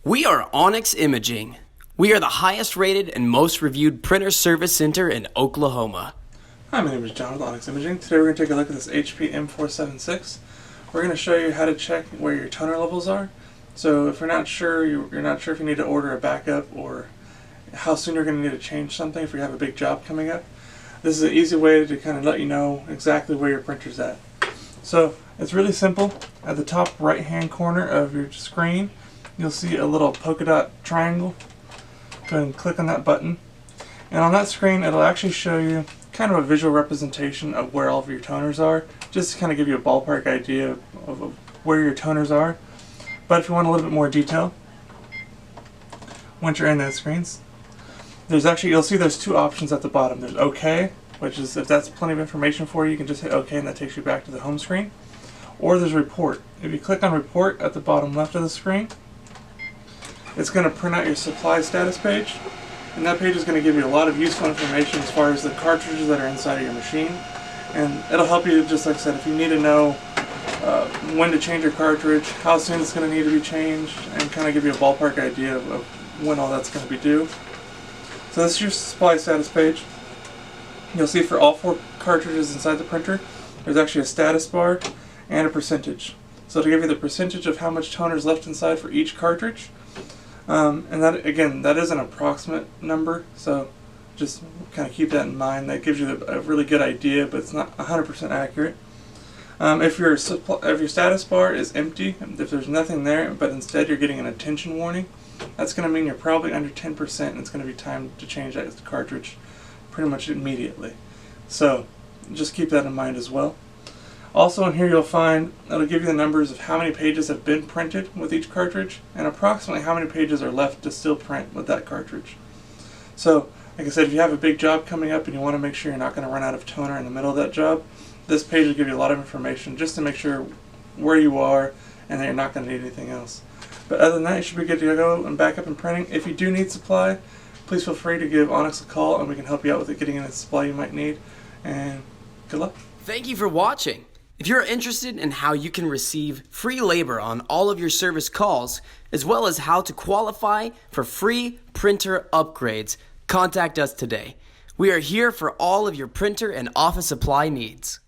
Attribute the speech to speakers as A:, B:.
A: We are Onyx Imaging. We are the highest rated and most reviewed printer service center in Oklahoma.
B: Hi, my name is John with Onyx Imaging. Today we're going to take a look at this HP M476. We're going to show you how to check where your toner levels are. So if you're not sure if you need to order a backup or how soon you're going to need to change something if you have a big job coming up, this is an easy way to kind of let you know exactly where your printer's at. So it's really simple. At the top right hand corner of your screen, you'll see a little polka dot triangle. Go ahead and click on that button. And on that screen, it'll actually show you kind of a visual representation of where all of your toners are, just to kind of give you a ballpark idea of where your toners are. But if you want a little bit more detail, once you're in those screens, you'll see there's two options at the bottom. There's OK, which is if that's plenty of information for you, you can just hit OK and that takes you back to the home screen. Or there's Report. If you click on Report at the bottom left of the screen, it's going to print out your supply status page, and that page is going to give you a lot of useful information as far as the cartridges that are inside of your machine, and it'll help you, just like I said, if you need to know when to change your cartridge, how soon it's going to need to be changed, and kind of give you a ballpark idea of when all that's going to be due. So this is your supply status page. You'll see for all 4 cartridges inside the printer, there's actually a status bar and a percentage. So to give you the percentage of how much toner is left inside for each cartridge, and that, again, that is an approximate number, so just kind of keep that in mind. That gives you a really good idea, but it's not 100% accurate. If your status bar is empty, if there's nothing there, but instead you're getting an attention warning, that's going to mean you're probably under 10%, and it's going to be time to change that cartridge pretty much immediately. So just keep that in mind as well. Also in here you'll find, it'll give you the numbers of how many pages have been printed with each cartridge and approximately how many pages are left to still print with that cartridge. So, like I said, if you have a big job coming up and you want to make sure you're not going to run out of toner in the middle of that job, this page will give you a lot of information just to make sure where you are and that you're not going to need anything else. But other than that, you should be good to go and back up and printing. If you do need supply, please feel free to give Onyx a call and we can help you out with getting any supply you might need. And good luck.
A: Thank you for watching. If you're interested in how you can receive free labor on all of your service calls, as well as how to qualify for free printer upgrades, contact us today. We are here for all of your printer and office supply needs.